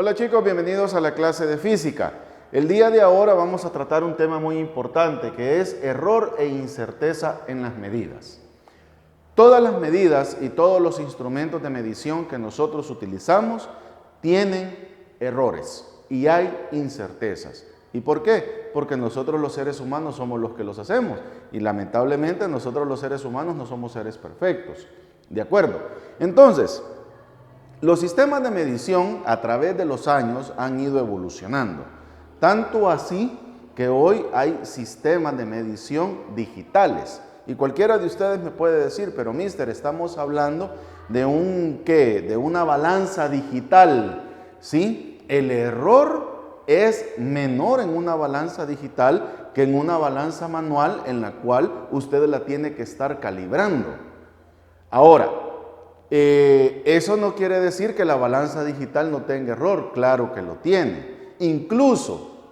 Hola chicos, bienvenidos a la clase de física. El día de ahora vamos a tratar un tema muy importante que es error e incerteza en las medidas. Todas las medidas y todos los instrumentos de medición que nosotros utilizamos tienen errores y hay incertezas. ¿Y por qué? Porque nosotros los seres humanos somos los que los hacemos y lamentablemente nosotros los seres humanos no somos seres perfectos. ¿De acuerdo? Entonces, los sistemas de medición a través de los años han ido evolucionando, tanto así que hoy hay sistemas de medición digitales. Y cualquiera de ustedes me puede decir, pero mister, estamos hablando de de una balanza digital, ¿sí? El error es menor en una balanza digital que en una balanza manual en la cual usted la tiene que estar calibrando. Ahora, eso no quiere decir que la balanza digital no tenga error, claro que lo tiene. Incluso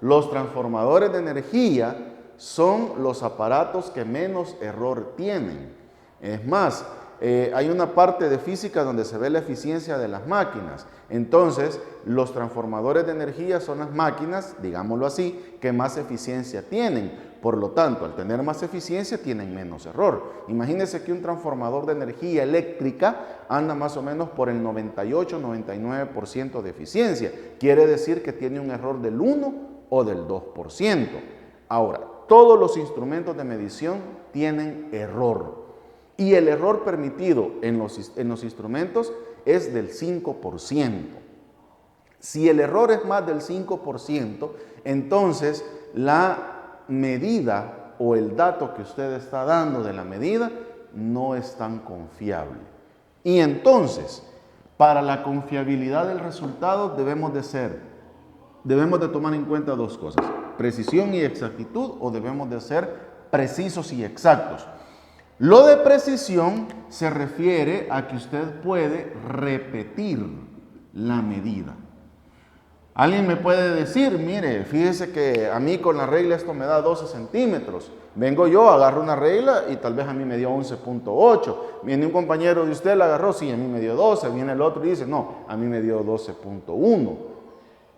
los transformadores de energía son los aparatos que menos error tienen. Es más, hay una parte de física donde se ve la eficiencia de las máquinas. Entonces, los transformadores de energía son las máquinas, digámoslo así, que más eficiencia tienen. Por lo tanto, al tener más eficiencia, tienen menos error. Imagínense que un transformador de energía eléctrica anda más o menos por el 98-99% de eficiencia. Quiere decir que tiene un error del 1 o del 2%. Ahora, todos los instrumentos de medición tienen error. Y el error permitido en los instrumentos es del 5%. Si el error es más del 5%, entonces la medida o el dato que usted está dando de la medida no es tan confiable. Y entonces, para la confiabilidad del resultado debemos de tomar en cuenta dos cosas: precisión y exactitud, o debemos de ser precisos y exactos. Lo de precisión se refiere a que usted puede repetir la medida. Alguien me puede decir, mire, fíjese que a mí con la regla esto me da 12 centímetros. Vengo yo, agarro una regla y tal vez a mí me dio 11.8. Viene un compañero de usted, la agarró, sí, a mí me dio 12. Viene el otro y dice, no, a mí me dio 12.1.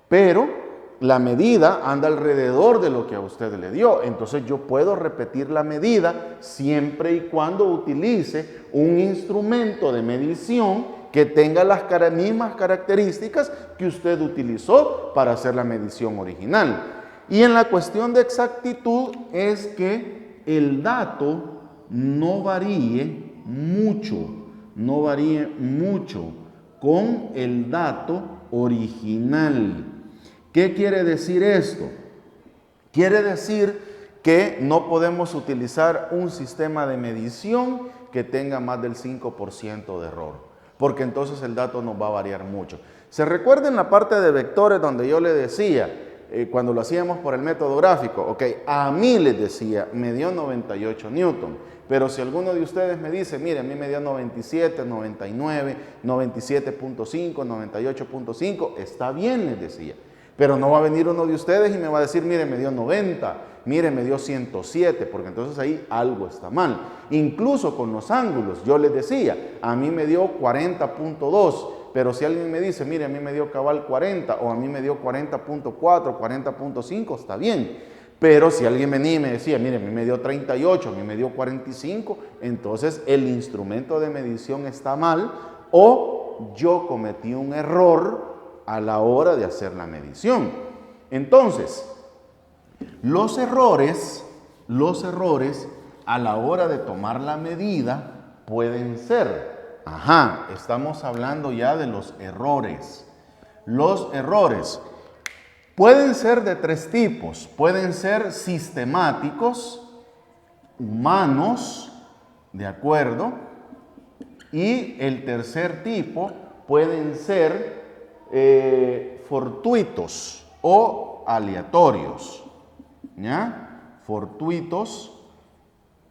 Pero la medida anda alrededor de lo que a usted le dio. Entonces yo puedo repetir la medida siempre y cuando utilice un instrumento de medición que tenga las mismas características que usted utilizó para hacer la medición original. Y en la cuestión de exactitud es que el dato no varíe mucho con el dato original. ¿Qué quiere decir esto? Quiere decir que no podemos utilizar un sistema de medición que tenga más del 5% de error, porque entonces el dato nos va a variar mucho. ¿Se recuerda en la parte de vectores donde yo le decía, cuando lo hacíamos por el método gráfico? Ok, a mí les decía, me dio 98 newton, pero si alguno de ustedes me dice, mire, a mí me dio 97, 99, 97.5, 98.5, está bien, les decía. Pero no va a venir uno de ustedes y me va a decir, mire, me dio 90, mire, me dio 107, porque entonces ahí algo está mal. Incluso con los ángulos, yo les decía, a mí me dio 40.2, pero si alguien me dice, mire, a mí me dio cabal 40, o a mí me dio 40.4, 40.5, está bien. Pero si alguien venía y me decía, mire, a mí me dio 38, a mí me dio 45, entonces el instrumento de medición está mal o yo cometí un error a la hora de hacer la medición. Entonces, los errores a la hora de tomar la medida pueden ser, estamos hablando ya de los errores. Los errores pueden ser de tres tipos. Pueden ser sistemáticos, humanos, ¿de acuerdo? Y el tercer tipo pueden ser fortuitos o aleatorios, ¿ya? Fortuitos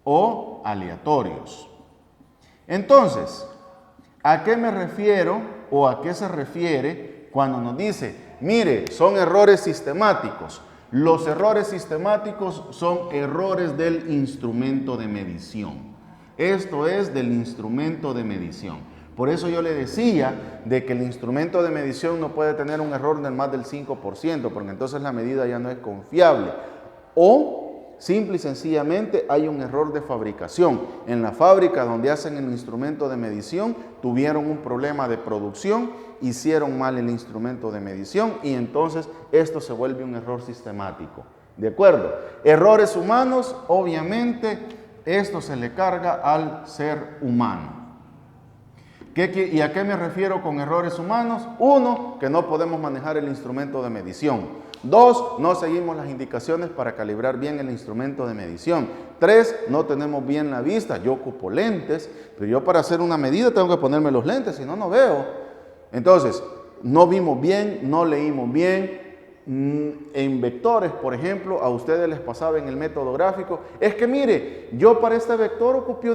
o aleatorios. Entonces, ¿a qué me refiero o a qué se refiere cuando nos dice, mire, son errores sistemáticos? Los errores sistemáticos son errores del instrumento de medición. Esto es del instrumento de medición. Por eso yo le decía de que el instrumento de medición no puede tener un error de más del 5%, porque entonces la medida ya no es confiable. O simple y sencillamente hay un error de fabricación. En la fábrica donde hacen el instrumento de medición tuvieron un problema de producción, hicieron mal el instrumento de medición y entonces esto se vuelve un error sistemático. ¿De acuerdo? Errores humanos, obviamente, esto se le carga al ser humano. ¿Y a qué me refiero con errores humanos? Uno, que no podemos manejar el instrumento de medición. Dos, no seguimos las indicaciones para calibrar bien el instrumento de medición. Tres, no tenemos bien la vista. Yo ocupo lentes, pero yo para hacer una medida tengo que ponerme los lentes, si no, no veo. Entonces, no vimos bien, no leímos bien. En vectores, por ejemplo, a ustedes les pasaba en el método gráfico. Es que mire, yo para este vector ocupé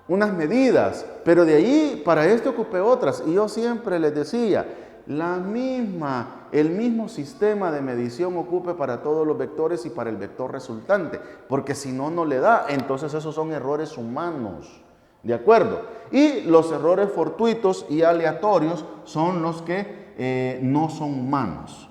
unas medidas, pero de ahí para este ocupé otras. Y yo siempre les decía, el mismo sistema de medición ocupe para todos los vectores y para el vector resultante, porque si no, no le da. Entonces esos son errores humanos, ¿de acuerdo? Y los errores fortuitos y aleatorios son los que no son humanos,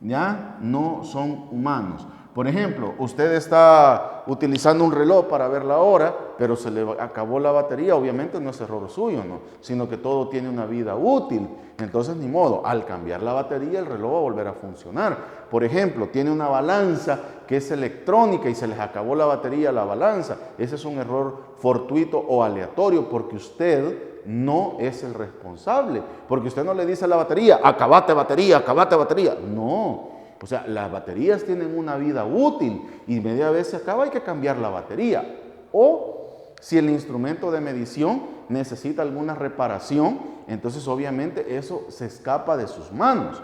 ¿ya? No son humanos. Por ejemplo, usted está utilizando un reloj para ver la hora, pero se le acabó la batería, obviamente no es error suyo, ¿no? Sino que todo tiene una vida útil. Entonces, ni modo, al cambiar la batería el reloj va a volver a funcionar. Por ejemplo, tiene una balanza que es electrónica y se les acabó la batería a la balanza. Ese es un error fortuito o aleatorio porque usted no es el responsable. Porque usted no le dice a la batería, acabate batería, acabate batería. No. O sea, las baterías tienen una vida útil y media vez se acaba, hay que cambiar la batería. O si el instrumento de medición necesita alguna reparación, entonces obviamente eso se escapa de sus manos.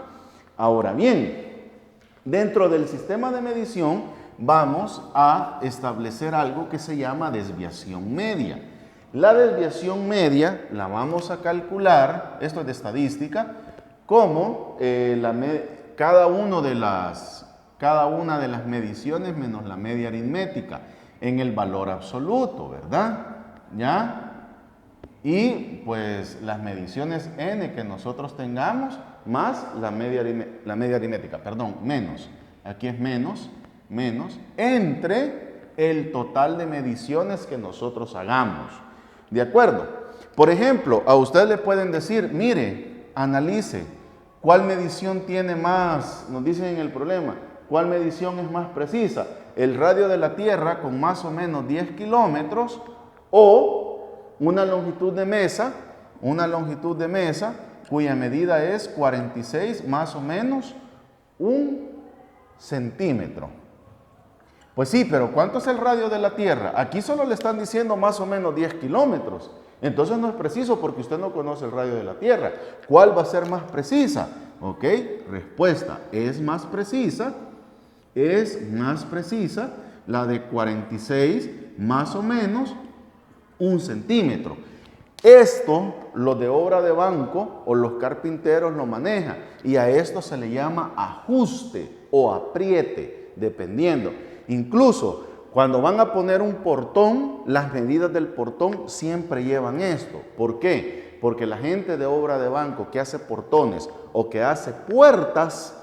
Ahora bien, dentro del sistema de medición vamos a establecer algo que se llama desviación media. La desviación media la vamos a calcular, esto es de estadística, como cada una de las mediciones menos la media aritmética en el valor absoluto, ¿verdad? ¿Ya? Y pues las mediciones n que nosotros tengamos más la media aritmética, perdón, menos, aquí es menos, entre el total de mediciones que nosotros hagamos. ¿De acuerdo? Por ejemplo, a usted le pueden decir, mire, analice, ¿cuál medición tiene más? Nos dicen en el problema, ¿cuál medición es más precisa? ¿El radio de la Tierra con más o menos 10 kilómetros o una longitud de mesa cuya medida es 46 más o menos 1 centímetro? Pues sí, pero ¿cuánto es el radio de la Tierra? Aquí solo le están diciendo más o menos 10 kilómetros. Entonces no es preciso porque usted no conoce el radio de la Tierra. ¿Cuál va a ser más precisa? ¿Ok? Respuesta, es más precisa la de 46 más o menos 1 centímetro. Esto, los de obra de banco o los carpinteros lo manejan y a esto se le llama ajuste o apriete, dependiendo. Incluso cuando van a poner un portón, las medidas del portón siempre llevan esto. ¿Por qué? Porque la gente de obra de banco que hace portones o que hace puertas,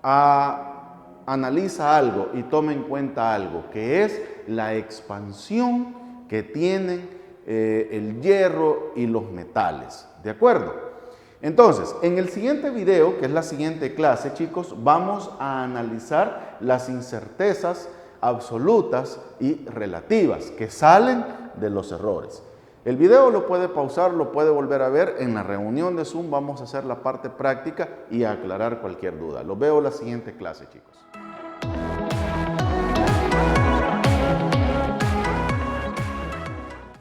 analiza algo y toma en cuenta algo, que es la expansión que tienen el hierro y los metales. ¿De acuerdo? Entonces, en el siguiente video, que es la siguiente clase, chicos, vamos a analizar las incertezas absolutas y relativas que salen de los errores. El video lo puede pausar, lo puede volver a ver. En la reunión de Zoom vamos a hacer la parte práctica y a aclarar cualquier duda. Los veo en la siguiente clase, chicos.